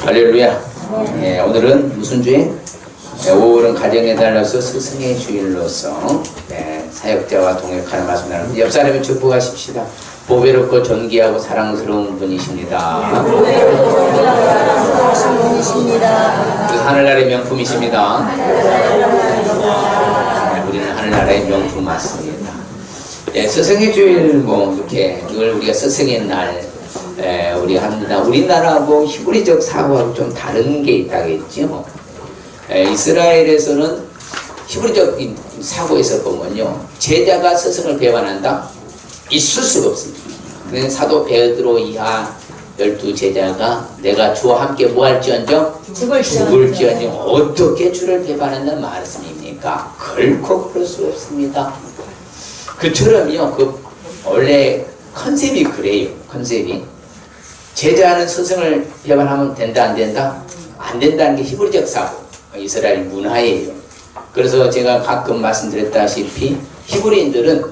할렐루야. 예, 오늘은 무슨 주일? 5월은 가정에 달라서 스승의 주일로서 사역자와 동역하는 말씀 나누는데 옆 사람을 축복하십시다. 보배롭고 존귀하고 사랑스러운 분이십니다. 그 하늘나라의 명품이십니다. 우리는 하늘나라의 명품 맞습니다. 예, 스승의 주일 이렇게 이걸 우리가 스승의 날 우리 합니다. 우리나라하고 히브리적 사고하고 좀 다른 게 있다겠죠. 이스라엘에서는 히브리적 사고에서 보면요, 제자가 스승을 배반한다? 있을 수가 없습니다. 그래서 사도 베드로 이하 12제자가 내가 주와 함께 뭐 할지언정? 죽을지언정. 어떻게 주를 배반한다는 말씀입니까? 결코 그럴 수 없습니다. 그처럼요, 원래 컨셉이 그래요. 컨셉이 제자는 스승을 배반하면 된다 안 된다? 안 된다는 게 히브리적 사고, 이스라엘 문화예요. 그래서 제가 가끔 말씀드렸다시피 히브리인들은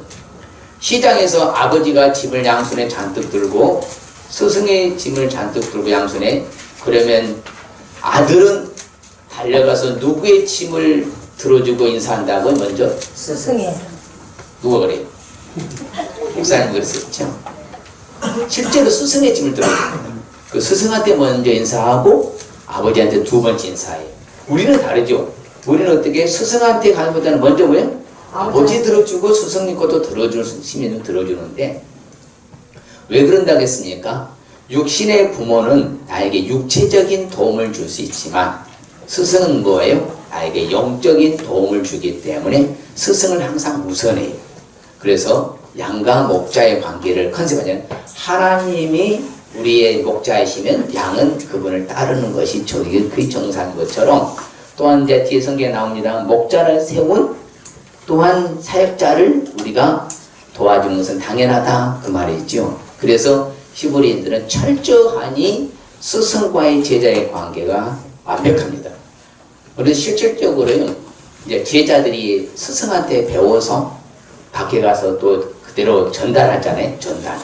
시장에서 아버지가 짐을 양손에 잔뜩 들고 스승의 짐을 잔뜩 들고 양손에, 그러면 아들은 달려가서 누구의 짐을 들어주고 인사한다고? 먼저 스승의. 누가 그래요? 목사님 그랬었죠. 실제로 스승의 짐을 들어줍니다. 그 스승한테 먼저 인사하고 아버지한테 두 번째 인사해요. 우리는 다르죠. 우리는 어떻게 스승한테 가는 것보다는 먼저 뭐예요? 아버지 들어주고 스승님 것도 들어주시면 들어주는데, 왜 그런다고 했습니까? 육신의 부모는 나에게 육체적인 도움을 줄 수 있지만 스승은 뭐예요? 나에게 영적인 도움을 주기 때문에 스승을 항상 우선해요. 그래서 양과 목자의 관계를 컨셉하자면 하나님이 우리의 목자이시면 양은 그분을 따르는 것이 그의 정상인 것처럼, 또한 이제 뒤에 성경에 나옵니다. 목자를 세운 또한 사역자를 우리가 도와주는 것은 당연하다, 그 말이죠. 그래서 히브리인들은 철저하니 스승과의 제자의 관계가 완벽합니다. 그래서 실질적으로요, 이제 제자들이 스승한테 배워서 밖에 가서 또 그대로 전달하잖아요. 전달.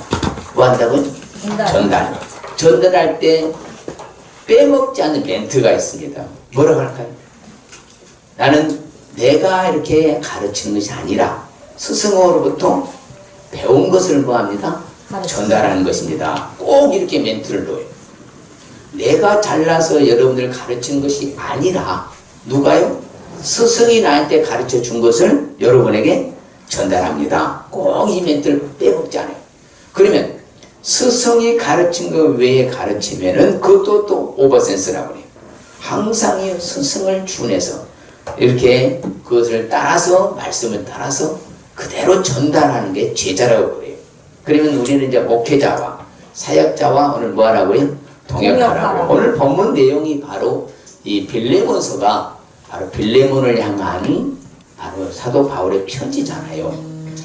뭐 한다고요? 전달. 전달할 때 빼먹지 않는 멘트가 있습니다. 뭐라고 할까요? 나는 내가 이렇게 가르치는 것이 아니라 스승으로부터 배운 것을 뭐합니다? 전달하는 것입니다. 꼭 이렇게 멘트를 넣어요. 내가 잘나서 여러분들을 가르치는 것이 아니라 누가요? 스승이 나한테 가르쳐 준 것을 여러분에게 전달합니다. 꼭 이 멘트를 빼먹지 않아요. 그러면 스승이 가르친 것 외에 가르치면은 그것도 또 오버센스라고 해요. 항상 스승을 준해서 이렇게 그것을 따라서, 말씀을 따라서 그대로 전달하는 게 제자라고 그래요. 그러면 우리는 이제 목회자와 사역자와 오늘 뭐 하라고요? 동역하라고. 오늘 본문 내용이 바로 이 빌레몬서가 바로 빌레몬을 향한 바로 사도 바울의 편지잖아요.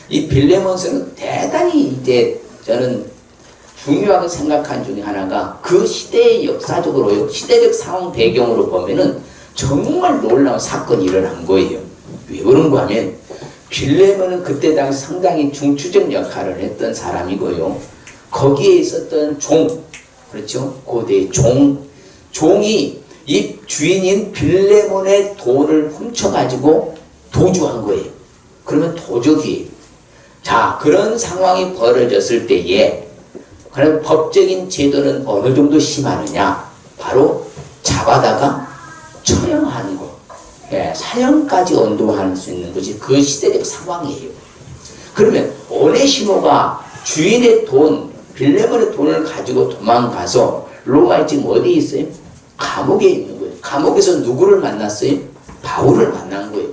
이 빌레몬서는 대단히 이제 저는 중요하게 생각한 중에 하나가 그 시대의 역사적으로 시대적 상황 배경으로 보면은 정말 놀라운 사건이 일어난 거예요. 왜 그런가 하면 빌레몬은 그때 당시 상당히 중추적 역할을 했던 사람이고요. 거기에 있었던 종, 그렇죠? 고대의 종이 이 주인인 빌레몬의 돈을 훔쳐가지고 도주한 거예요. 그러면 도적이에요. 자, 그런 상황이 벌어졌을 때에 그럼 법적인 제도는 어느 정도 심하느냐? 바로 잡아다가 처형하는 것, 사형까지 언도할 수 있는 것이 그 시대적 상황이에요. 그러면 오네시모가 주인의 돈, 빌레몬의 돈을 가지고 도망가서 로마에 지금 어디에 있어요? 감옥에 있는 거예요. 감옥에서 누구를 만났어요? 바울을 만난 거예요.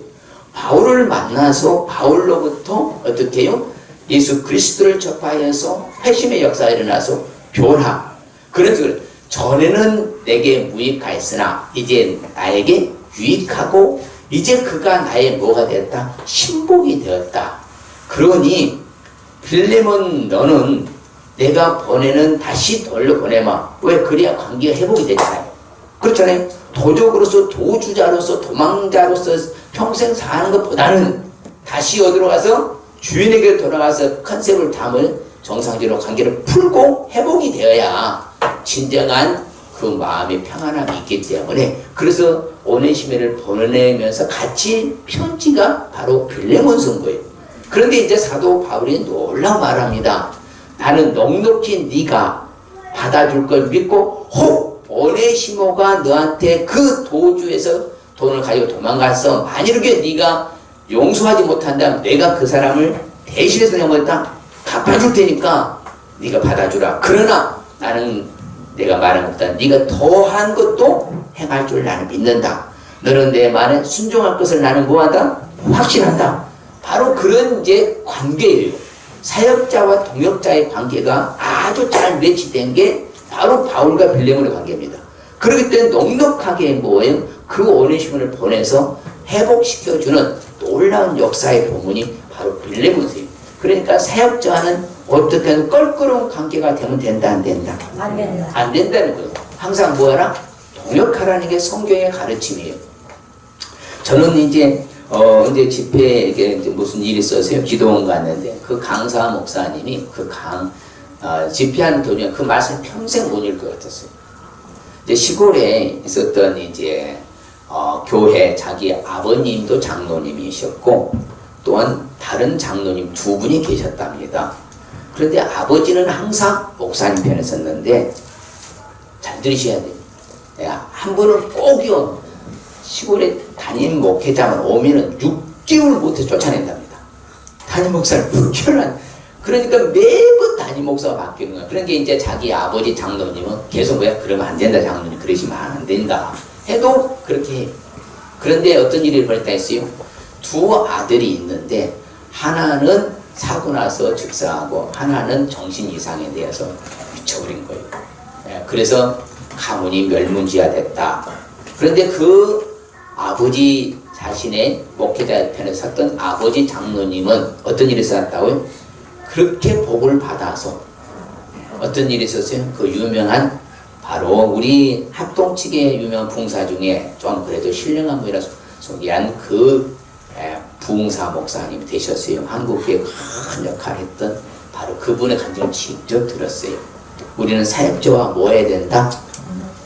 바울을 만나서 바울로부터 어떻게 해요? 예수 그리스도를 접하여서 회심의 역사가 일어나서 변화. 그래서 전에는 내게 무익하였으나 이제 나에게 유익하고 이제 그가 나의 뭐가 되었다? 신복이 되었다. 그러니 빌레몬 너는 내가 보내는 다시 돌려보내마. 왜? 그래야 관계가 회복이 되잖아요. 그렇잖아요. 도적으로서 도주자로서 도망자로서 평생 사는 것보다는 다시 어디로 가서 주인에게 돌아가서 컨셉을 담을 정상적으로 관계를 풀고 회복이 되어야 진정한 그 마음의 평안함이 있기 때문에 그래서 오네시모를 보내면서 같이 편지가 바로 빌레몬서인 거예요. 그런데 이제 사도 바울이 놀라운 말합니다. 나는 넉넉히 네가 받아줄 걸 믿고 혹 오네시모가 너한테 그 도주에서 돈을 가지고 도망갔어. 만일에 네가 용서하지 못한다면 내가 그 사람을 대신해서 내가 뭐했다? 갚아줄 테니까 네가 받아주라. 그러나 나는 내가 말한 것보다 네가 더한 것도 행할 줄 나는 믿는다. 너는 내 말에 순종할 것을 나는 뭐하다? 확신한다. 바로 그런 이제 관계예요. 사역자와 동역자의 관계가 아주 잘 매치된 게 바로 바울과 빌레몬의 관계입니다. 그렇기 때문에 넉넉하게 뭐예요? 그 오네시모를 보내서 회복시켜주는 놀라운 역사의 본문이 바로 빌레몬서예요. 그러니까 사역자와는 어떻게 하면 껄끄러운 관계가 되면 된다, 안 된다? 안 된다. 안 된다는 거예요. 항상 뭐하라? 동역하라는 게 성경의 가르침이에요. 저는 이제 집회에 이제 무슨 일이 있어서요. 기도원 갔는데 그 강사 목사님이 집회하는 도중에 그 말씀 평생 못 읽을 것 같았어요. 이제 시골에 있었던 이제 교회 자기 아버님도 장로님이셨고 또한 다른 장로님 두 분이 계셨답니다. 그런데 아버지는 항상 목사님 편에 섰는데 잘 들으셔야 돼요. 한 분은 꼭이요. 시골에 담임 목회자만 오면은 6개월 못해 쫓아낸답니다. 담임 목사를 불결한. 그러니까 매번 담임 목사가 바뀌는 거야. 그러니까 이제 자기 아버지 장로님은 계속 뭐야? 그러면 안 된다, 장로님. 그러시면 안 된다. 해도 그렇게 해요. 그런데 어떤 일이 벌어졌다 했어요? 두 아들이 있는데 하나는 사고 나서 즉사하고 하나는 정신 이상에 대해서 미쳐버린 거예요. 그래서 가문이 멸문지화 됐다. 그런데 그 아버지 자신의 목회자 편에 섰던 아버지 장로님은 어떤 일이 있었다고요? 그렇게 복을 받아서 어떤 일이 있었어요? 그 유명한 바로 우리 합동 측의 유명한 부흥사 중에 좀 그래도 신령한 분이라 소개한 그 부흥사 목사님이 되셨어요. 한국에 큰 역할을 했던 바로 그분의 간증을 직접 들었어요. 우리는 사역자와 뭐 해야 된다?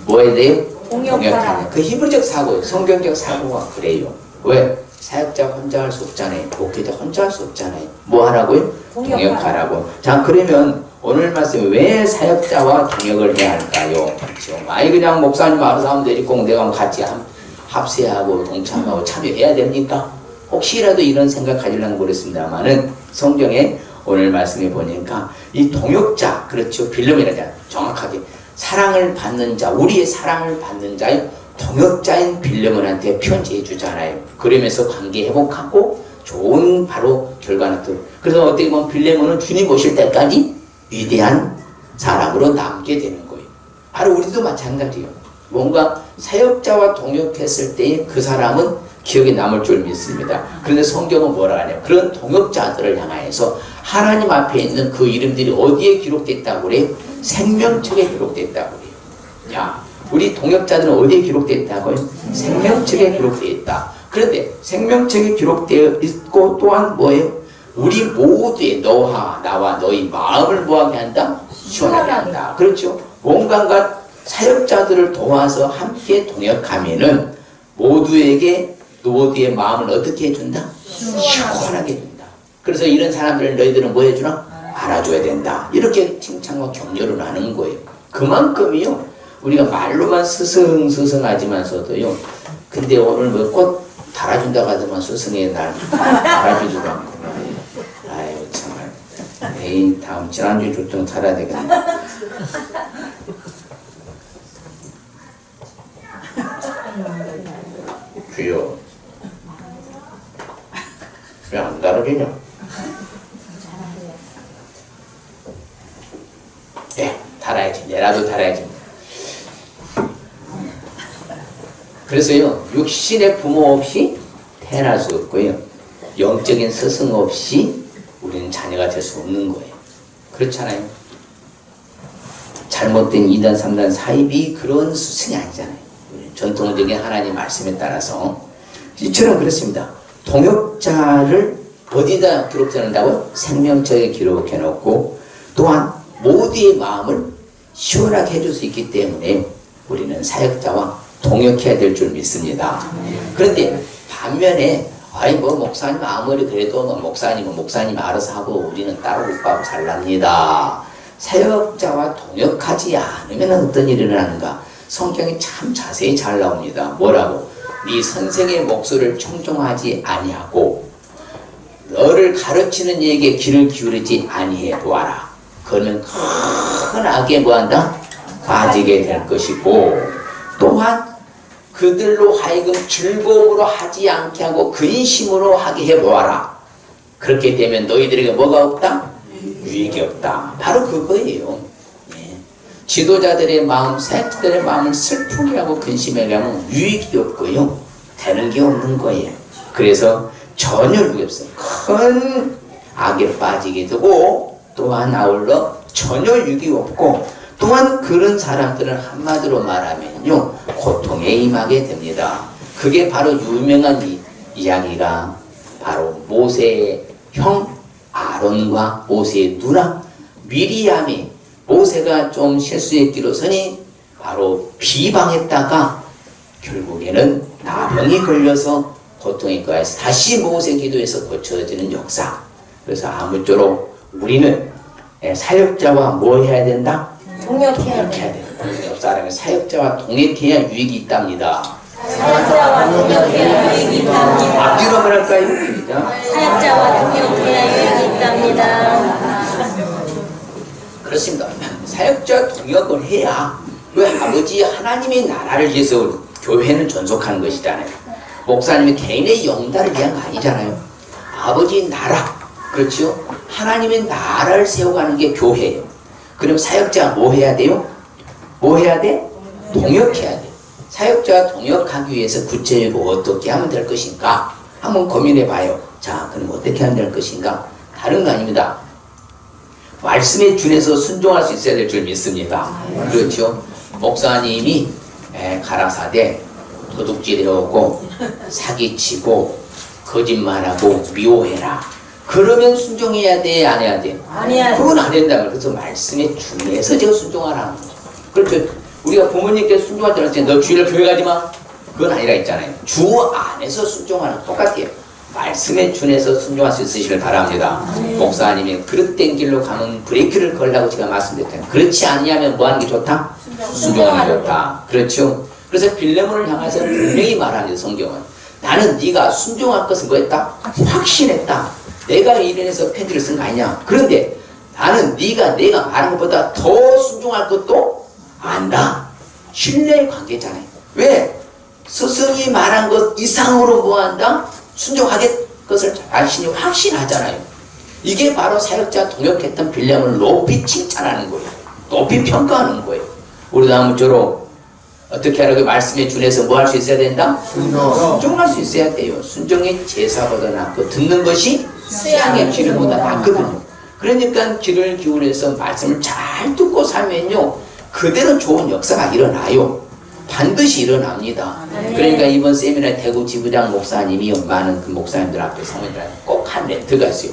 뭐 해야 돼요? 동역하는. 그 히브리적 사고예요. 성경적 사고가 그래요. 왜? 사역자 혼자 할 수 없잖아요. 목회자 혼자 할 수 없잖아요. 뭐 하라고요? 동역하라고. 자, 그러면 오늘 말씀에 왜 사역자와 동역을 해야 할까요? 그렇죠. 아니 그냥 목사님 알아서 하면 되지 꼭 내가 같이 합세하고 동참하고 참여해야 됩니까? 혹시라도 이런 생각 가지려고 그랬습니다만은 성경에 오늘 말씀에 보니까 이 동역자, 그렇죠. 빌레몬이라잖아. 정확하게 사랑을 받는 자, 우리의 사랑을 받는 자의 동역자인 빌레몬한테 편지해 주잖아요. 그러면서 관계 회복하고 좋은 바로 결과는 또. 그래서 어떻게 보면 빌레몬은 주님 오실 때까지 위대한 사람으로 남게 되는 거예요. 바로 우리도 마찬가지예요. 뭔가 사역자와 동역했을 때 그 사람은 기억에 남을 줄 믿습니다. 그런데 성경은 뭐라 하냐면 그런 동역자들을 향하여서 하나님 앞에 있는 그 이름들이 어디에 기록되어 있다고 그래요? 생명책에 기록되어 있다고 그래요. 야, 우리 동역자들은 어디에 기록되어 있다고요? 생명책에 기록되어 있다. 그런데 생명책에 기록되어 있고 또한 뭐예요? 우리 모두의 너와 나와 너희 마음을 뭐하게 한다? 시원하게 한다. 그렇죠? 뭔가 사역자들을 도와서 함께 동역하면은 모두의 마음을 어떻게 해준다? 시원하게 해준다. 그래서 이런 사람들을 너희들은 뭐 해주나? 알아줘야 된다. 이렇게 칭찬과 격려를 하는 거예요. 그만큼이요. 우리가 말로만 스승하지만서도요. 근데 오늘 뭐 꽃 달아준다고 하더만 스승의 날 달아주지도 않고. 아유 정말. 에이 다음 지난주에 줬던 달아야 되겠네. 주여. 왜 안 달아주냐? 달아야지. 내라도 달아야지. 그래서요, 육신의 부모 없이 태어날 수 없고요, 영적인 스승 없이 우리는 자녀가 될 수 없는 거예요. 그렇잖아요. 잘못된 2단, 3단 사입이 그런 스승이 아니잖아요. 전통적인 하나님 말씀에 따라서. 이처럼 그렇습니다. 동역자를 어디다 기록해놓는다고요? 생명책에 기록해놓고 또한 모두의 마음을 시원하게 해줄 수 있기 때문에 우리는 사역자와 동역해야 될 줄 믿습니다. 그런데 반면에 아이 뭐 목사님 아무리 그래도 뭐 목사님 알아서 하고 우리는 따로 국밥 잘납니다. 사역자와 동역하지 않으면 어떤 일이 일어나는가? 성경이 참 자세히 잘 나옵니다. 뭐라고? 네 선생의 목소리를 청종하지 아니하고 너를 가르치는 이에게 귀를 기울이지 아니해 보아라. 그러면 큰 악에 뭐한다? 빠지게 될 것이고, 또한 그들로 하여금 즐거움으로 하지 않게 하고 근심으로 하게 해보아라. 그렇게 되면 너희들에게 뭐가 없다? 유익이 없다. 바로 그거예요. 예. 지도자들의 마음, 사역자들의 마음을 슬프게 하고 근심하게 하면 유익이 없고요, 되는 게 없는 거예요. 그래서 전혀 유익이 없어요. 큰 악에 빠지게 되고, 또한 아울러 전혀 유익이 없고, 또한 그런 사람들은 한마디로 말하면요, 고통에 임하게 됩니다. 그게 바로 유명한 이야기가 바로 모세의 형 아론과 모세의 누나 미리암이, 모세가 좀 실수했기로서니 바로 비방했다가 결국에는 나병이 걸려서 고통에 가해서 다시 모세 기도에서 고쳐지는 역사. 그래서 아무쪼록 우리는 사역자와 뭐 해야 된다? 동역해야 된다. 옆 사람이 사역자와 동역해야 유익이 있답니다. 사역자와 동역해야 유익이 있답니다. 앞뒤로 말할까요? 사역자와 동역해야 유익이 있답니다. 그렇습니다. 사역자 동역을 해야, 왜 아버지 하나님의 나라를 위해서 교회는 존속하는 것이잖아요. 목사님이 개인의 영달을 위한 거 아니잖아요. 아버지 나라, 그렇죠? 하나님의 나라를 세워가는 게 교회예요. 그럼 사역자가 뭐 해야 돼요? 뭐 해야 돼? 동역해야 돼. 사역자가 동역하기 위해서 구체적으로 어떻게 하면 될 것인가? 한번 고민해 봐요. 자, 그럼 어떻게 하면 될 것인가? 다른 거 아닙니다. 말씀에 준해서 순종할 수 있어야 될 줄 믿습니다. 그렇죠? 목사님이 가라사대 도둑질해오고 사기치고 거짓말하고 미워해라. 그러면 순종해야 돼, 안 해야 돼? 아니야. 그건 안 된다면, 그래서 말씀에 준해서 제가 순종하라는 거죠. 그렇죠. 우리가 부모님께 순종할 때는 너 주일날 교회 가지 마. 그건 아니라 했잖아요. 주 안에서 순종하는 거 똑같아요. 말씀에 준해서 순종할 수 있으시길 바랍니다. 목사님이 그릇된 길로 가면 브레이크를 걸라고 제가 말씀드렸잖아요. 그렇지 않냐면 뭐 하는 게 좋다? 순종하는 게 좋다. 그렇죠. 그래서 빌레몬을 향해서 분명히 말합니다. 성경은. 나는 네가 순종할 것은 뭐했다? 확신했다. 내가 이래서 편지를 쓴 거 아니냐. 그런데 나는 내가 말한 것보다 더 순종할 것도 안다. 신뢰의 관계잖아요. 왜? 스승이 말한 것 이상으로 뭐한다? 순종하게 것을 자신이 확신하잖아요. 이게 바로 사역자 동역했던 빌레몬을 높이 칭찬하는 거예요. 높이 평가하는 거예요. 우리도 아무쪼록 어떻게 하라고 말씀에 준해서 뭐 할 수 있어야 된다? 순종할 수 있어야 돼요. 순종이 제사보다 낫고 듣는 것이 수양의 기름보다 낫거든요. 그러니까 귀를 기울여서 말씀을 잘 듣고 살면요, 그대로 좋은 역사가 일어나요. 반드시 일어납니다. 그러니까 이번 세미나 대구 지부장 목사님이 많은 그 목사님들 앞에 사모님들 꼭 한 멘트가 있어요.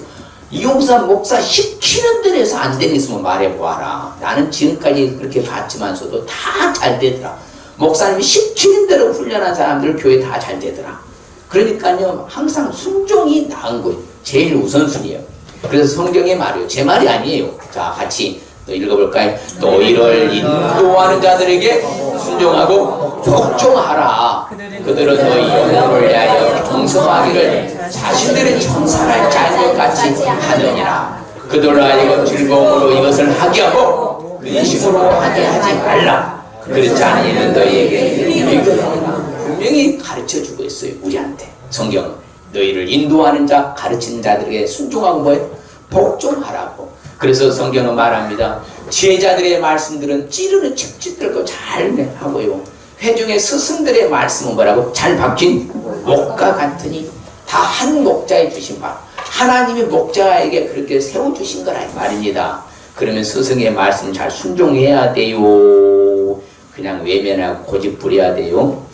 이용사 목사 시키는 대로 해서 안 되는 있으면 말해보아라. 나는 지금까지 그렇게 봤지만서도 다 잘 되더라. 목사님이 시키는 대로 훈련한 사람들 교회 다 잘 되더라. 그러니까요, 항상 순종이 나은 거예요. 제일 우선순위예요. 그래서 성경의 말이에요. 제 말이 아니에요. 자, 같이 또 읽어볼까요? 너희를 인도하는 자들에게 순종하고 복종하라. 그들은 너희 영혼을 위하여 동성하기를 자신들의 천사랄 짤것 같이 하느니라. 그들로 하여금 즐거움으로 이것을 하게 하고 근심으로 하게 하지 말라. 그렇지 않으면 너희에게 유익이 없다. 분명히 가르쳐주고 있어요. 우리한테 성경은. 너희를 인도하는 자, 가르치는 자들에게 순종하고 뭐예요? 복종하라고. 그래서 성경은 말합니다. 지혜자들의 말씀들은 찌르는 책짓들고 잘 하고요. 회중의 스승들의 말씀은 뭐라고? 잘 박힌 목과 같으니 다 한 목자에 주신 바. 하나님이 목자에게 그렇게 세워주신 거라 말입니다. 그러면 스승의 말씀 잘 순종해야 돼요. 그냥 외면하고 고집 부려야 돼요.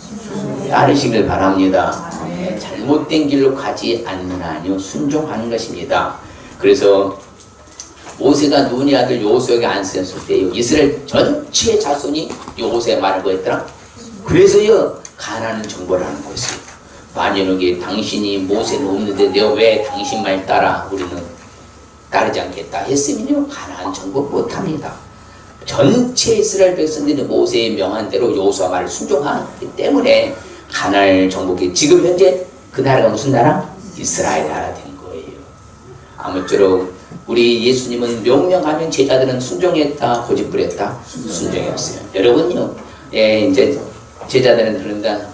따르시길 바랍니다. 잘못된 길로 가지 않는 한요 순종하는 것입니다. 그래서 모세가 눈의 아들 여호수아에게 안쓰였을 때요 이스라엘 전체 자손이 여호수아의 말을 뭐했더라? 그래서요 가나안 정벌을 하는 거였어요. 만연하게 당신이 모세는 없는데 내가 왜 당신 말 따라 우리는 따르지 않겠다 했으면요 가나안 정벌 못합니다. 전체 이스라엘 백성들이 모세의 명한 대로 여호수아 말을 순종하기 때문에 가나안 정복이 지금 현재 그 나라가 무슨 나라? 이스라엘 나라 된 거예요. 아무쪼록 우리 예수님은 명령하면 제자들은 순종했다 고집부렸다 순종했어요. 여러분요 이제 제자들은 그런다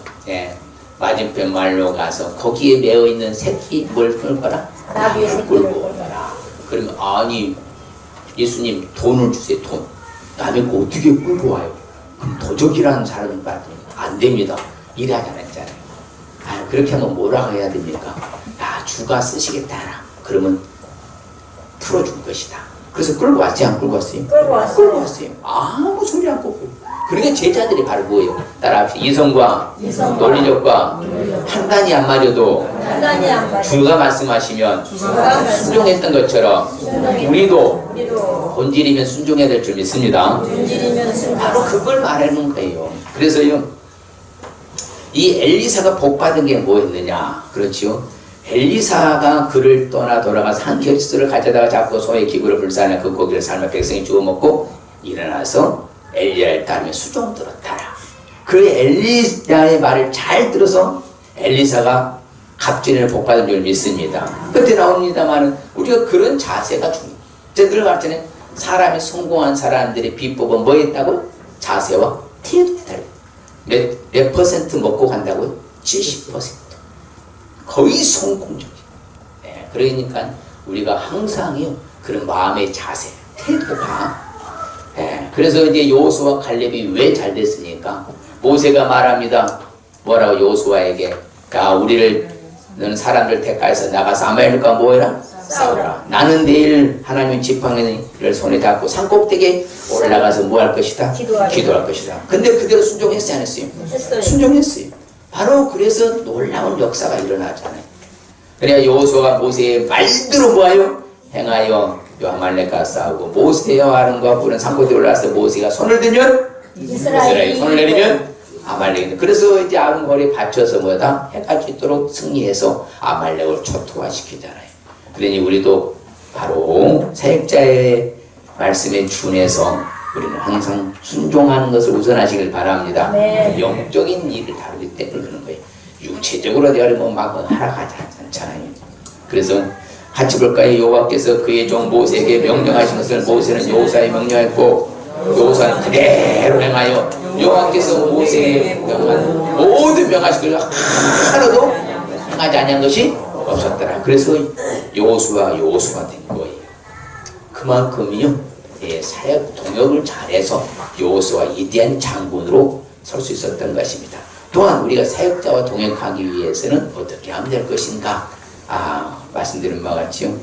맞은편 말로 가서 거기에 매어 있는 새끼 뭘 끌 거라? 나귀의 새끼를 끌고 오너라. 그러면 아니 예수님 돈을 주세요. 돈. 남의 거 어떻게 끌고 와요? 그럼 도적이라는 사람은 안 됩니다. 일하지 않았잖아요. 그렇게 하면 뭐라고 해야 됩니까? 주가 쓰시겠다. 그러면 풀어준 것이다. 그래서 끌고 왔지 안 끌고 왔어요? 끌고 왔어요. 아무 소리 안 듣고. 그러니까 제자들이 바로 뭐예요? 따라합시다. 이성과 논리력과 판단이 안 맞아도 주가 말씀하시면 순종했던 것처럼 우리도 본질이면 순종해야 될 줄 믿습니다. 바로 그걸 말하는 거예요. 그래서요 이 엘리사가 복받은 게 뭐였느냐? 그렇지요? 엘리사가 그를 떠나 돌아가서 한 겹수를 가져다가 잡고 소의 기구를 불사하는 그 고기를 삶아 백성이 주워 먹고 일어나서 엘리야를 따르며 수종 들었다. 그 엘리야의 말을 잘 들어서 엘리사가 갑진을 복받은 줄 믿습니다. 그때 나옵니다만 우리가 그런 자세가 중요해요. 제가 늘 말했잖아요. 사람이 성공한 사람들의 비법은 뭐였다고? 자세와 태도에 달려요. 몇 퍼센트 먹고 간다고요? 70%. 거의 성공적이에요. 그러니까 우리가 항상요 그런 마음의 자세, 태도가 그래서 이제 여호수아 갈렙이 왜 잘 됐습니까? 모세가 말합니다. 뭐라고 여호수아에게 너는 사람들 택하여서 나가서 아말렉과 뭐해라? 싸우라. 나는 내일 하나님의 지팡이를 손에 잡고 산꼭대기에 올라가서 뭐 할 것이다? 기도할 것이다. 근데 그대로 순종했어요 안 했어요? 했어요. 순종했어요. 바로 그래서 놀라운 역사가 일어나잖아요. 그래야 여호수아가 모세의 말대로 뭐하여? 행하여 아말렉과 싸우고 모세와 아론과 뿔은 산꼭대기에 올라가서 모세가 손을 들면 이스라엘이 손을 내리면 아말렉이. 그래서 이제 아론 거리에 받쳐서 뭐다? 해가 짓도록 승리해서 아말렉을 초토화시키잖아요. 그러니 우리도 바로 사역자의 말씀에 준해서 우리는 항상 순종하는 것을 우선하시길 바랍니다. 네. 영적인 일을 다루기 때문에 그런 거예요. 육체적으로 되어면 막 하락하지 않잖아요. 그래서 같이 볼까요? 여호와께서 그의 종 모세에게 명령하신 것을 모세는 여호수아에 명령했고 여호수아는 그대로 행하여 여호와께서 모세에게 명한 모든 명하신 것을 하나도 행하지 아니한 것이 없었더라. 그래서 여호수아가 된 거예요. 그만큼이요 사역 동역을 잘해서 여호수아가 위대한 장군으로 설 수 있었던 것입니다. 또한 우리가 사역자와 동역하기 위해서는 어떻게 하면 될 것인가? 말씀드린 바와 같이요.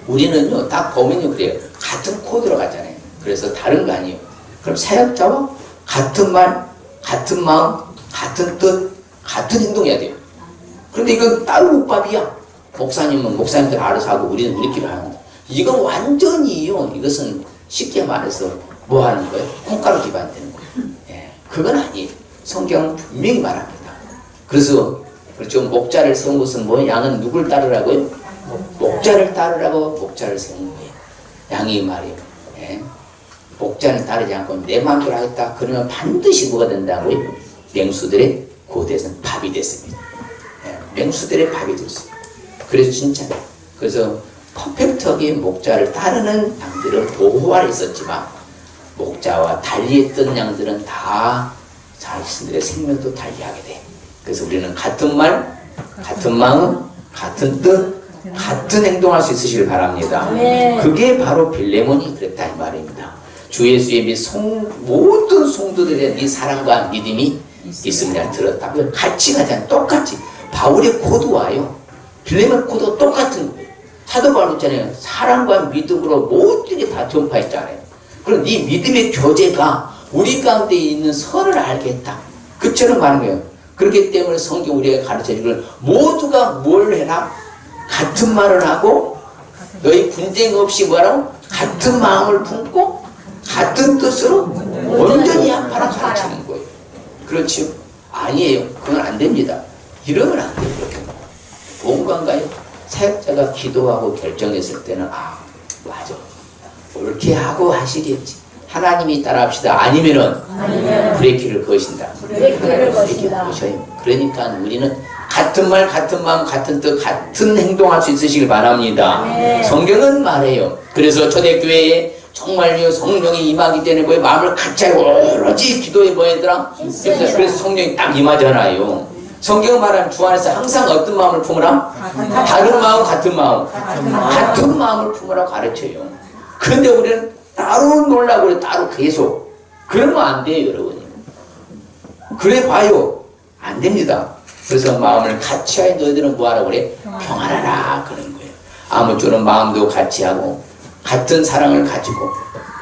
우리는요 딱 보면요 그래요. 같은 코드로 가잖아요. 그래서 다른 거 아니에요. 그럼 사역자와 같은 말, 같은 마음, 같은 뜻, 같은 행동해야 돼요. 그런데 이건 따로 국밥이야. 목사님은 목사님들 알아서 하고 우리는 우리끼리 하는 거야. 이건 완전히요. 이것은 쉽게 말해서 뭐 하는 거예요? 콩가루 기반되는 거예요. 그건 아니에요. 성경은 분명히 말합니다. 그래서 그렇죠. 목자를 세운 것은 뭐 양은 누굴 따르라고요? 목자를 따르라고 목자를 세운 거예요. 양이 말이에요. 목자는 따르지 않고 내 마음대로 하겠다. 그러면 반드시 뭐가 된다고요? 맹수들의 고대에서는 밥이 됐습니다. 맹수들의 밥이 됐어요. 그래서 진짜 그래서 퍼펙트하게 목자를 따르는 양들은 보호 아래 있었지만 목자와 달리했던 양들은 다 자신들의 생명도 달리하게 돼. 그래서 우리는 같은 말, 같은 마음, 같은 뜻, 같은 행동할 수 있으시길 바랍니다. 네. 그게 바로 빌레몬이 그랬다 이 말입니다. 주 예수의 모든 성도들의 이 사랑과 믿음이 있습니다. 들었다. 같이 가잖아요. 똑같이. 바울의 코드와요. 빌레몬 코드가 똑같은 거예요. 사도 바울 있잖아요. 사랑과 믿음으로 모든 게 다 전파했잖아요. 그럼 이 믿음의 교제가 우리 가운데 있는 선을 알겠다. 그처럼 말하는 거예요. 그렇기 때문에 성경 우리에게 가르쳐주기를 모두가 뭘 해라? 같은 말을 하고 너희 분쟁 없이 뭐라고? 같은 마음을 품고 같은 뜻으로 온전히 한파라 가르치는 거예요. 그렇죠? 아니에요. 그건 안 됩니다. 이러면 안 돼요. 그렇게. 뭔가요? 사역자가 기도하고 결정했을 때는 맞아. 옳게 하고 하시겠지. 하나님이 따라합시다. 아니면은 브레이크를 거신다. 브레이크를 거신다. 거셔요. 그러니까 우리는 같은 말, 같은 마음, 같은 뜻, 같은 행동할 수 있으시길 바랍니다. 네. 성경은 말해요. 그래서 초대교회에 정말요 성령이 임하기 때문에 뭐에 마음을 같이 하고 오로지 기도에 뭐였더라? 그래서 성령이 딱 임하잖아요. 성경은 말하는 주 안에서 항상 어떤 마음을 품으라? 다른 마음, 같은 마음. 같은 마음을 품으라고 가르쳐요. 근데 우리는 따로 놀라고 그래, 따로 계속. 그러면 안 돼요, 여러분. 그래 봐요. 안 됩니다. 그래서 마음을 같이 하여 너희들은 뭐하라고 그래? 평안하라. 그런 거예요. 아무쪼록 마음도 같이 하고, 같은 사랑을 가지고,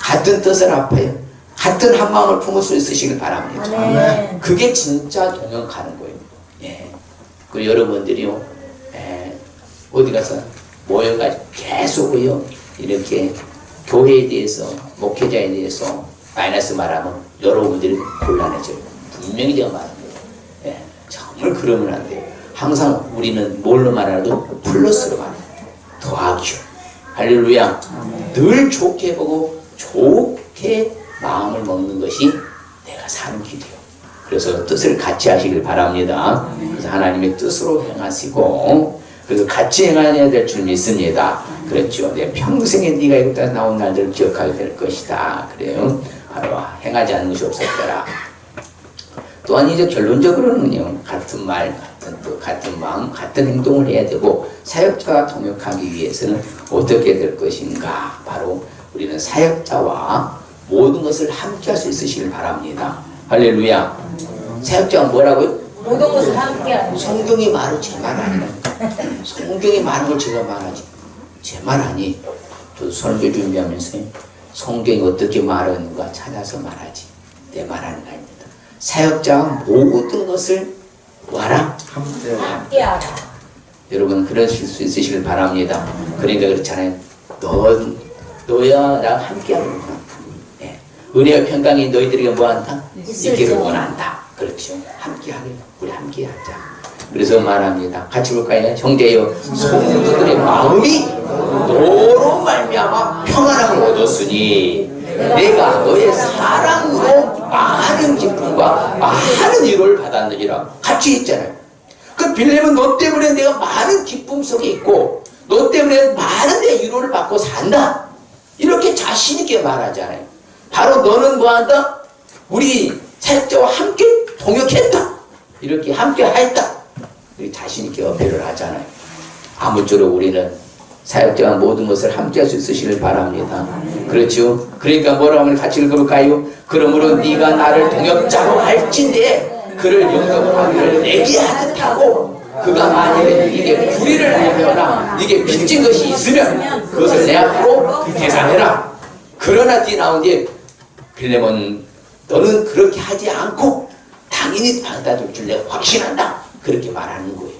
같은 뜻을 합하여, 같은 한 마음을 품을 수 있으시길 바랍니다. 아멘. 그게 진짜 동행 가는 거예요. 예. 그리고 여러분들이요, 어디 가서 모여가지고 계속요, 이렇게 교회에 대해서, 목회자에 대해서 마이너스 말하면 여러분들이 곤란해져요. 분명히 제가 말합니다. 예. 정말 그러면 안 돼요. 항상 우리는 뭘로 말하도 플러스로 말해요. 더하기요. 할렐루야. 늘 좋게 보고 좋게 마음을 먹는 것이 내가 사는 길이에요. 그래서 뜻을 같이 하시길 바랍니다. 그래서 하나님의 뜻으로 행하시고, 그래서 같이 행해야 될 줄 믿습니다. 그렇죠. 내 평생에 네가 여기다 나온 날들을 기억하게 될 것이다. 그래요. 바로 행하지 않는 것이 없었더라. 또한 이제 결론적으로는요, 같은 말, 같은 뜻, 같은 마음, 같은 행동을 해야 되고, 사역자와 동역하기 위해서는 어떻게 될 것인가? 바로 우리는 사역자와 모든 것을 함께 할 수 있으시길 바랍니다. 할렐루야. 사역자가 뭐라고요? 모든 것을 함께하는. 성경이 말을 제 말 아니라니까. 성경이 말한 걸 제가 말하지. 제 말 아니. 저도 설교 준비하면서 성경이 어떻게 말하는가 찾아서 말하지. 내 말하는 거 아닙니다. 사역자와 모든 것을 뭐하라? 함께하라. 여러분 그러실 수 있으시길 바랍니다. 그러니까 그렇잖아요. 너야 나랑 함께하는구나. 네. 은혜와 평강이 너희들에게 뭐한다? 있기를 원한다. 그렇죠. 함께하길 우리 함께하자. 그래서 말합니다. 같이 볼까요? 형제여, 성도들의 마음이 너로 말미암아 평안함을 얻었으니 내가 너의 사랑으로 많은 기쁨과 많은 위로를 받았느니라. 같이 있잖아요. 그 빌레몬은 너 때문에 내가 많은 기쁨 속에 있고 너 때문에 많은 내 위로를 받고 산다. 이렇게 자신 있게 말하잖아요. 바로 너는 뭐한다? 우리 사역자와 함께 동역했다. 이렇게 함께 하였다. 우리 자신 있게 어필을 하잖아요. 아무쪼록 우리는 사역자와 모든 것을 함께 할 수 있으시길 바랍니다. 그렇죠? 그러니까 뭐라고 하면 같이 읽어볼까요? 그러므로 네가 나를 동역자로 할진대 그를 영접하기를 내게 하듯 하고 그가 만약에 네게 불의를 하거나 네게 빚진 것이 있으면 그것을 내 앞으로 계산해라. 그러나 뒤에 나온 게 빌레몬 너는 그렇게 하지 않고 당연히 받아줄 줄 내가 확신한다. 그렇게 말하는 거예요.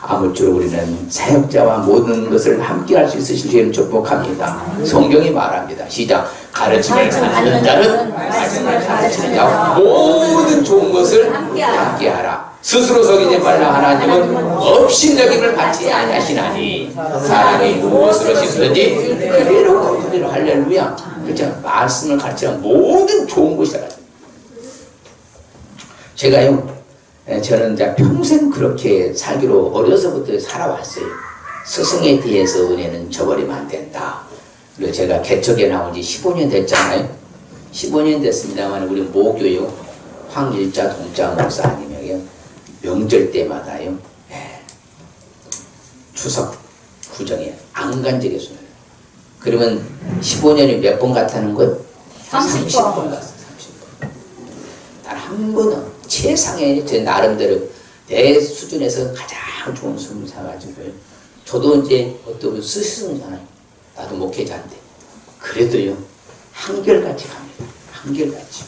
아무쪼록 우리는 사역자와 모든 것을 함께 할 수 있으실 줄 축복합니다. 성경이 말합니다. 시작. 가르침을 받는 자는 말씀을 가르치는 자 모든 좋은 것을 함께하라. 스스로 속이지 말라. 하나님은 업신여김을 받지 아니하시나니 사람이 무엇으로 심든지 그대로 거두리라. 할렐루야. 그렇죠. 말씀을 가르치는 모든 좋은 것이다. 제가요, 저는 이제 평생 그렇게 살기로 어려서부터 살아왔어요. 스승에 대해서 은혜는 저버리면 안 된다. 그리고 제가 개척에 나온 지 15년 됐잖아요. 15년 됐습니다만 우리 모교요 황일자 동자 목사님에게 명절 때마다요 추석 구정에 안 간 적이 없어요. 그러면 15년이 몇 번 갔다는 거예요? 30번 갔어요. 30번. 단 한 번은 최상의 제 나름대로 내 수준에서 가장 좋은 수를 사가지고요. 저도 이제 어떤 스승이잖아요. 나도 목회자인데 그래도요 한결같이 갑니다. 한결같이.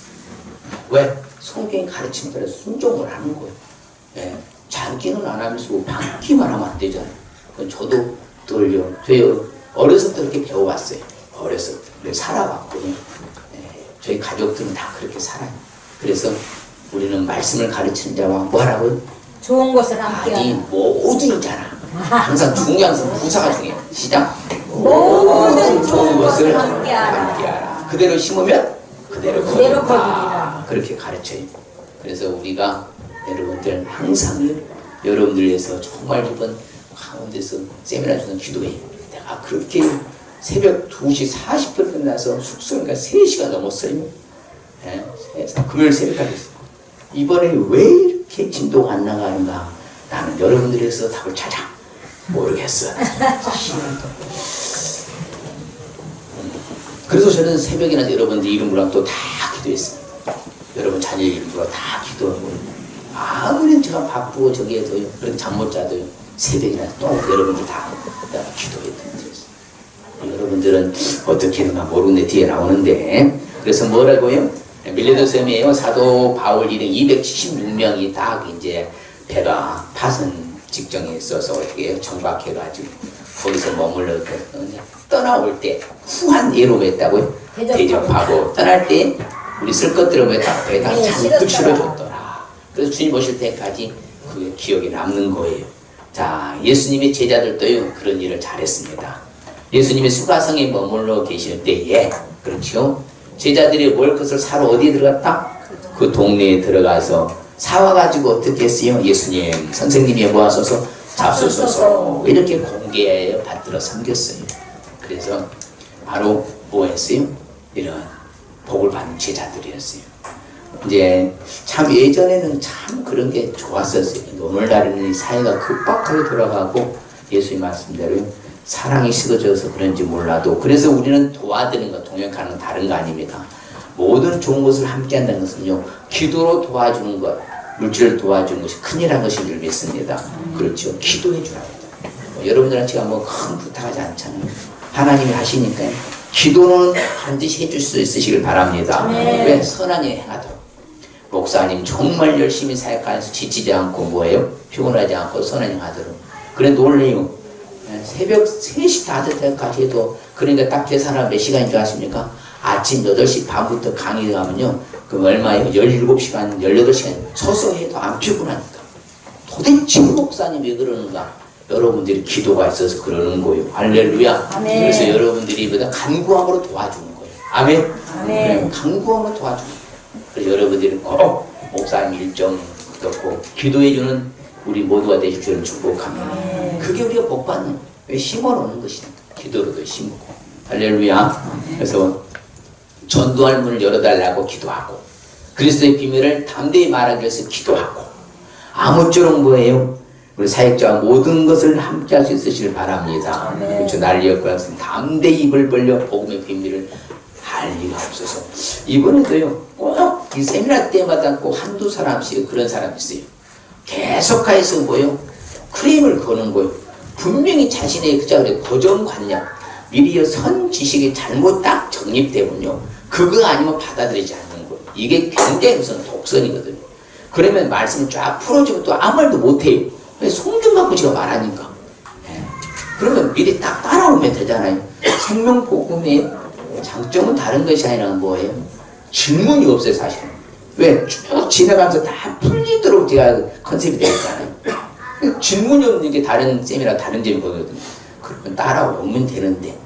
왜? 성경이 가르치는 대로 순종을 하는 거예요. 예. 자기는 안 하면서 반기만 하면 안 되잖아요. 저도 떨려. 저요 어렸을 때 그렇게 배워왔어요. 어렸을 때 살아왔거든요. 저희 가족들은 다 그렇게 살아요. 그래서 우리는 말씀을 가르치는 자와 뭐라고요? 좋은 것을 함께 아니 하라. 모두 있잖아. 항상 중요한 부사가 중요해. 시작. 모든 좋은 것을 함께 하라. 함께하라. 그대로 심으면 그대로 그대로 거두리라. 거두리라. 그렇게 가르쳐요. 그래서 우리가 여러분들 항상 여러분들 위해서 정말 이번 가운데서 세미나 주는 기도해. 내가 그렇게 새벽 2시 40분 끝나서 숙소니까 3시가 넘었어요. 네? 금요일 새벽까지 했어요. 이번에 왜 이렇게 진도가 안 나가는가? 나는 여러분들에서 답을 찾아. 모르겠어. 그래서 저는 새벽이나 여러분들 이름으로 또 다 기도했어요. 여러분 자녀 이름으로 다 기도하고 아무리 제가 바쁘고 저기에도요. 그렇게 잠 못 자도요. 새벽이나 또 여러분들 다 내가 기도했어요. 여러분들은 어떻게 했는가 모르는데 뒤에 나오는데 그래서 뭐라고요? 밀레도섬이에요. 사도 바울 일행 276명이 딱 이제 배가 파선 직전에 있어서 어떻게 정박해가지고 거기서 머물러 떠나올 때 후한 예로 했다고요? 대접하고 떠날 때 우리 쓸 것들을 배에다 잔뜩 실어줬더라. 그래서 주님 오실 때까지 그게 기억에 남는 거예요. 자, 예수님의 제자들도요 그런 일을 잘했습니다. 예수님이 수가성에 머물러 계실 때에 그렇죠? 제자들이 먹을 것을 사러 어디에 들어갔다? 그 동네에 들어가서 사와가지고 어떻게 했어요? 예수님 선생님이 모아서서 잡수소서 이렇게 공개하여 받들어 섬겼어요. 그래서 바로 뭐 했어요? 이런 복을 받는 제자들이었어요. 이제 참 예전에는 참 그런 게 좋았었어요. 오늘날에는 사회가 급박하게 돌아가고 예수님 말씀대로 사랑이 식어져서 그런지 몰라도 그래서 우리는 도와드리는 것, 동역하는 건 다른 거 아닙니까? 모든 좋은 것을 함께 한다는 것은요 기도로 도와주는 것, 물질을 도와주는 것이 큰일한 것인 줄 믿습니다. 그렇죠. 기도해 주라. 여러분들한테 제가 뭐 큰 부탁하지 않잖아요. 하나님이 하시니까요. 기도는 반드시 해줄 수 있으시길 바랍니다. 왜? 선한 일 행하도록. 목사님 정말 열심히 사역하면서 지치지 않고 뭐예요? 피곤하지 않고 선한 일 하도록. 그래 놀래요. 새벽 3시 다 될 때까지 해도 그러니까 딱 계산하면 몇 시간인 줄 아십니까? 아침 8시 반부터 강의 가면요 그 얼마예요? 17시간, 18시간 서서 해도 안 피곤하니까. 도대체 목사님 왜 그러는가? 여러분들이 기도가 있어서 그러는 거예요. 할렐루야. 아멘. 그래서 여러분들이 보다 간구함으로 도와주는 거예요. 아멘. 아멘. 간구함으로 도와주는 거예요. 그래서 여러분들이 꼭 목사님 일정 그렇고 기도해주는 우리 모두가 되실 줄을 축복합니다. 그게 우리가 복받는 왜 심어놓는 것이다. 기도로도 심고. 할렐루야. 그래서 전도할 문을 열어달라고 기도하고 그리스도의 비밀을 담대히 말하기 위해서 기도하고 아무쪼록 뭐예요? 우리 사역자와 모든 것을 함께 할 수 있으시길 바랍니다. 그렇죠. 난리였고 담대히 입을 벌려 복음의 비밀을 할 리가 없어서 이번에도요 꼭 이 세미나 때마다 꼭 한두 사람씩 그런 사람이 있어요. 계속해서 뭐요? 크림을 거는 거예요. 분명히 자신의 그자그래 고정관념 미리 선 지식이 잘못 딱 정립되면요 그거 아니면 받아들이지 않는 거예요. 이게 굉장히 우선 독선이거든요. 그러면 말씀을 쫙 풀어주면 또 아무 말도 못해요. 송준만 씨가 말하니까. 그러면 미리 딱 따라오면 되잖아요. 생명복음의 장점은 다른 것이 아니라 뭐예요? 질문이 없어요 사실은. 왜? 쭉 지나가면서 다 풀리도록 제가 컨셉이 되어 있잖아요. 질문이 없는 게 다른 쌤이랑 다른 점이 보거든요. 그러면 따라오면 되는데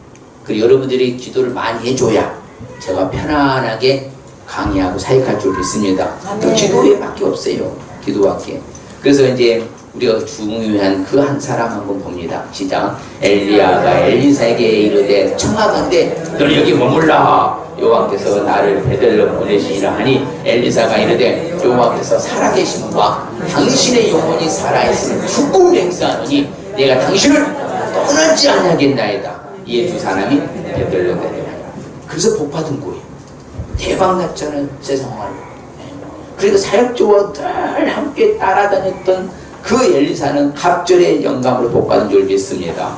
그 여러분들이 기도를 많이 해줘야 제가 편안하게 강의하고 사역할 줄 믿습니다. 또 기도에밖에 없어요. 기도밖에. 그래서 이제 우리가 중요한 그 한 사람 한번 봅니다. 시작. 엘리야가 엘리사에게 이르되 청하건대 너는 여기 머물라. 여호와께서 나를 베들레헴 보내시니라 하니 엘리사가 이르되 여호와께서 살아계심과 당신의 영혼이 살아있음을 죽고 맹세하노니 내가 당신을 떠나지 않겠나이다. 이에 두 사람이 베들레헴 데려가니라. 그래서 복받은 거예요. 대박 났잖아요. 세상을. 그리고 사역자와 늘 함께 따라다녔던 그 엘리사는 갑절의 영감으로 복받은 줄 믿습니다.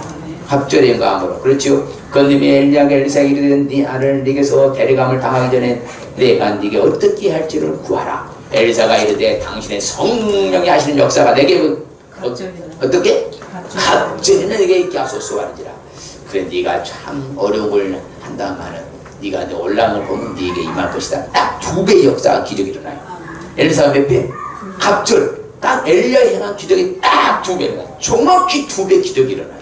갑절의 영감으로. 그렇죠. 그님이 엘리야가 엘리사에게 이르되 네 아를 네게서 데려감을 당하기 전에 내가 네게 어떻게 할지를 구하라. 엘리사가 이르되 당신의 성령이 하시는 역사가 내게 어떻게? 갑절이나 내게 있게 하소서 하는지라. 그 그래 네가 참 어려움을 한다마는 네가 내 올라을 보면 네게 임할 것이다. 딱 2배의 역사가 기적이 일어나요. 엘리사가 몇 배? 갑절. 딱 엘리야에 행한 기적이 딱 2배가 정확히 2배 기적이 일어나요.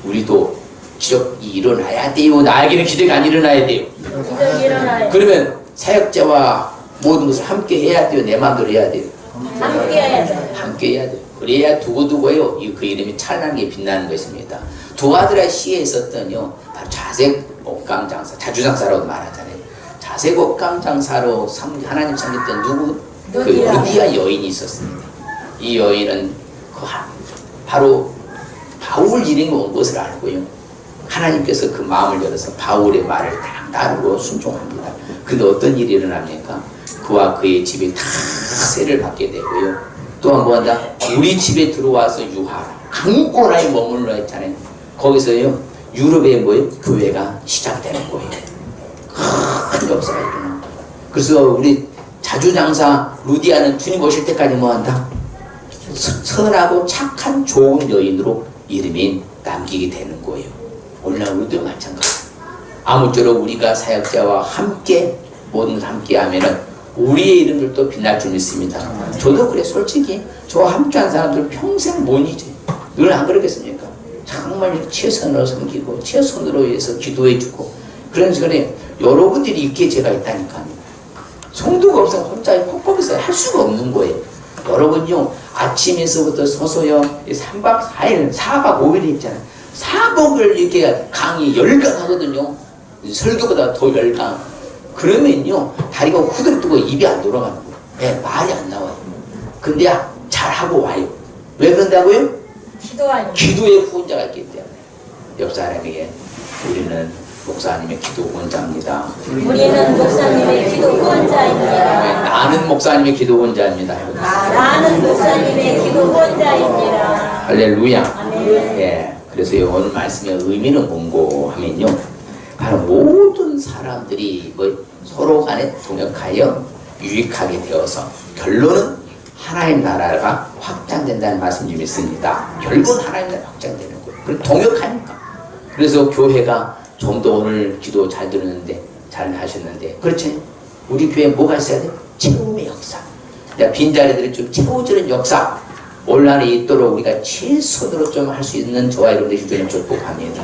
우리도 기적이 일어나야 돼요. 나에게는 기적이 안 일어나야 돼요. 기적이 일어나요. 그러면 사역자와 모든 것을 함께 해야 돼요. 내 마음대로 해야 돼요. 함께 해야 돼요. 함께 해야 돼요. 그래야 두고두고요 그 이름이 찬란하게 빛나는 것입니다. 두 아들의 시에 있었던요 바로 자색 옥감장사, 자주장사라고 말하잖아요. 자색 옥감장사로 하나님 섬겼던 누구? 그 루디아 여인이 있었습니다. 이 여인은 바로 바울 이름이 온 것을 알고요 하나님께서 그 마음을 열어서 바울의 말을 다 따르고 순종합니다. 근데 어떤 일이 일어납니까? 그와 그의 집에 다 세를 받게 되고요. 또한 뭐한다? 우리 집에 들어와서 유하라. 강고나에 머물러 했잖아요. 거기서요 유럽의 뭐예요? 교회가 시작되는 거예요. 큰 역사가 일어나. 그래서 우리 자주장사 루디아는 주님 오실 때까지 뭐한다? 선하고 착한 좋은 여인으로 이름이 남기게 되는 거예요. 오늘날 우리도 마찬가지. 아무쪼록 우리가 사역자와 함께 모든 것을 함께 하면은 우리의 이름들도 빛날 줄 믿습니다. 저도 그래. 솔직히 저와 함께한 사람들 평생 못 잊어요. 늘 안 그러겠습니까? 정말 최선으로 섬기고 최선으로 위해서 기도해주고 그런 시간에 여러분들이 있기에 제가 있다니까요. 성도가 없으면 혼자 퍽퍽해서 할 수가 없는 거예요. 여러분요 아침에서부터 서서요 3박 4일 4박 5일 있잖아요. 4박을 이렇게 강의 열강하거든요. 설교보다 더 열강. 그러면요 다리가 후들뜨고 입이 안 돌아가는 거예요. 네, 말이 안 나와요. 근데 잘하고 와요. 왜 그런다고요? 기도의 후원자가 있기 때문에. 옆 사람에게 우리는 목사님의 기도 후원자입니다. 우리는 목사님의 기도 후원자입니다. 나는 목사님의 기도 후원자입니다. 나는 목사님의 기도 후원자입니다. 할렐루야. 예. 그래서 오늘 말씀의 의미는 뭔고 하면요. 바로 모든 사람들이 뭐 서로 간에 동역하여 유익하게 되어서 결론은 하나님 나라가 확장된다는 말씀 좀 있습니다. 결국은 하나님 나라가 확장되는 거예요. 그럼 동역하니까. 그래서 교회가 좀 더 오늘 기도 잘 들었는데 잘 하셨는데 그렇죠? 우리 교회에 뭐가 있어야 돼? 채움의 역사. 빈자리들을 좀 채워주는 역사. 올 한해 있도록 우리가 최선으로 좀 할 수 있는 저와 여러분들 주님 축복합니다.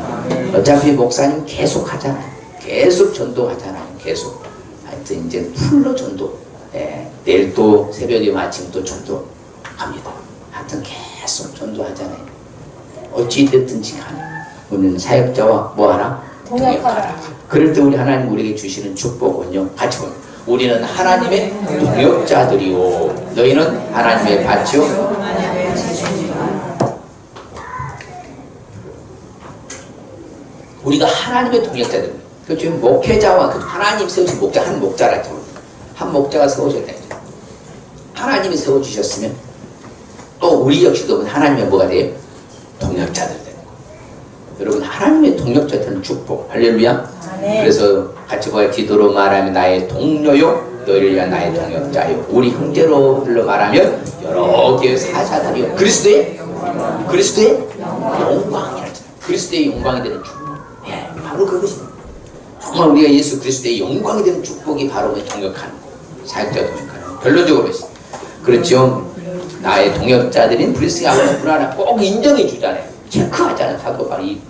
어차피 목사님 계속 하잖아요. 계속 전도하잖아요. 계속. 하여튼 이제 풀로 전도. 예, 내일 또 새벽에 아침 또 전도합니다. 하여튼 계속 전도하잖아요. 어찌됐든지 간에 우리는 사역자와 뭐하라? 동역하라. 그럴 때 우리 하나님 우리에게 주시는 축복은요. 같이 보면 우리는 하나님의 동역자들이요 너희는 하나님의 밭이요. 우리가 하나님의 동역자들. 그 지금 목회자와 그 하나님 세우신 목자 한 목자라 죠. 한 목자가 세우셨다. 하나님이 세워주셨으면 또 우리 역시도 하나님의 뭐가 돼요? 동역자들 되는 거예요. 여러분 하나님의 동역자들은 축복. 할렐루야. 그래서 같이 보아 기도로 말하면 나의 동료요 너희를 위한 나의 동역자요. 우리 형제로들로 말하면 여러 개의 사자들이요. 그리스도의 영광이라. 그리스도의 영광이 되는 축복. 예, 바로 그것입니다. 정말 우리가 예수 그리스도의 영광이 되는 축복이 바로 동역하는 거. 사역자 동역하는 거. 결론적으로 그렇죠. 나의 동역자들인 브리스의 아버지 불안하 꼭 인정해 주잖아요. 체크하잖아요. 사도 바울이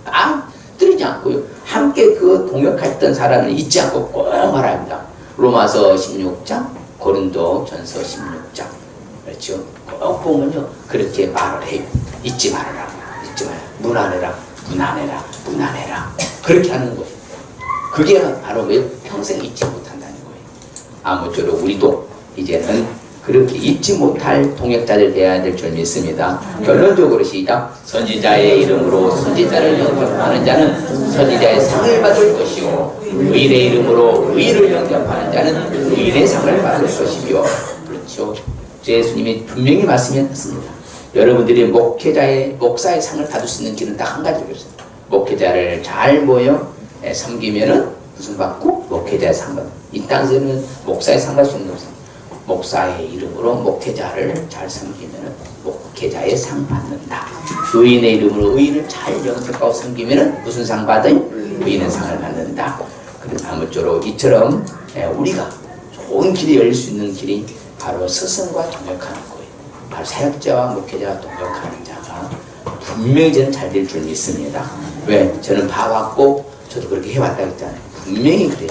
뜨리지 않고요. 함께 그 동역했던 사람을 잊지 않고 꼭 말합니다. 로마서 16장, 고린도 전서 16장. 그렇죠. 꼭 보면요. 그렇게 말을 해요. 잊지 말아라. 잊지 말아라. 무난해라. 그렇게 하는 거예요. 그게 바로 왜 평생 잊지 못한다는 거예요. 아무쪼록 우리도 이제는 그렇게 잊지 못할 동역자들 되어야 될 줄 믿습니다. 결론적으로 시작. 선지자의 이름으로 선지자를 영접하는 자는 선지자의 상을 받을 것이요 의인의 이름으로 의인을 영접하는 자는 의인의 상을 받을 것이며. 그렇죠. 예수님이 분명히 말씀하셨습니다. 여러분들이 목사의 상을 받을 수 있는 길은 딱 한 가지였어요. 목회자를 잘 모여 섬기면은 무슨 받고? 목회자의 상 받고. 이 땅에서는 목사의 상 받을 수 있는 없어요. 목사의 이름으로 목회자를 잘 섬기면 목회자의 상 받는다. 의인의 이름으로 의인을 잘 영접하고 섬기면 무슨 상 받아요? 의인은 상을 받는다. 그래서 아무쪼록 이처럼 우리가 좋은 길이 열릴 수 있는 길이 바로 스승과 동역하는 거예요. 바로 사역자와 목회자와 동역하는 자가 분명히 저는 잘 될 줄 믿습니다. 왜? 저는 봐왔고 저도 그렇게 해왔다 했잖아요. 분명히 그래요.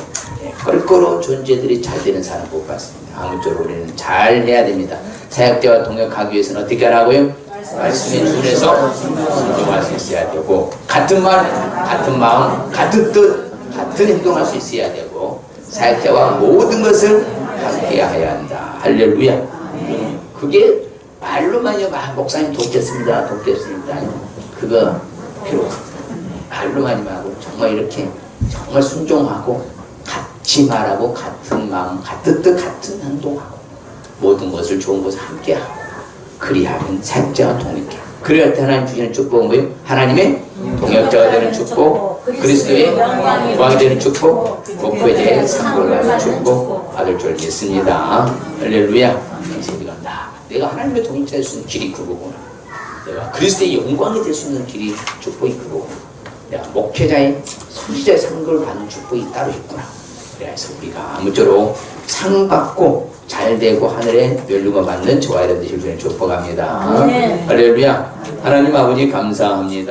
껄끄러운 존재들이 잘 되는 사람 못 봤습니다. 아무쪼록 우리는 잘 해야 됩니다. 사역자와 동역하기 위해서는 어떻게 하라고요? 말씀에 준해서 순종할 수 있어야 되고, 같은 말, 같은 마음, 같은 뜻, 같은 행동할 수 있어야 되고, 사역자와 모든 것을 함께 해야 한다. 할렐루야. 그게 말로만요, 목사님 돕겠습니다, 돕겠습니다. 그거 필요 없어요. 말로만 하고 정말 이렇게 정말 순종하고 같이 말하고 같은 마음, 같은 뜻, 같은 행동하고 모든 것을 좋은 것을 함께하고 그리하면 사역자와 동역해. 그래야 때 하나님 주시는 축복은 뭐예요? 하나님의 동역자가 되는 축복, 그리스도의 왕이 되는 축복, 목회자의 상급을 받는 축복 받을 줄 믿습니다. 할렐루야. 내가 하나님의 동역자 될 수 있는 길이 그거구나. 내가 그리스도의 영광이 될 수 있는 길이 축복이 그거구나. 내가 목회자의 선지자의 상급을 받는 축복이 따로 있구나. 그래서 우리가 아무쪼록 상 받고 잘 되고 하늘에 멸류관 받는 저와 여러분 되실 줄 축복합니다. 할렐루야. 하나님 아버지 감사합니다.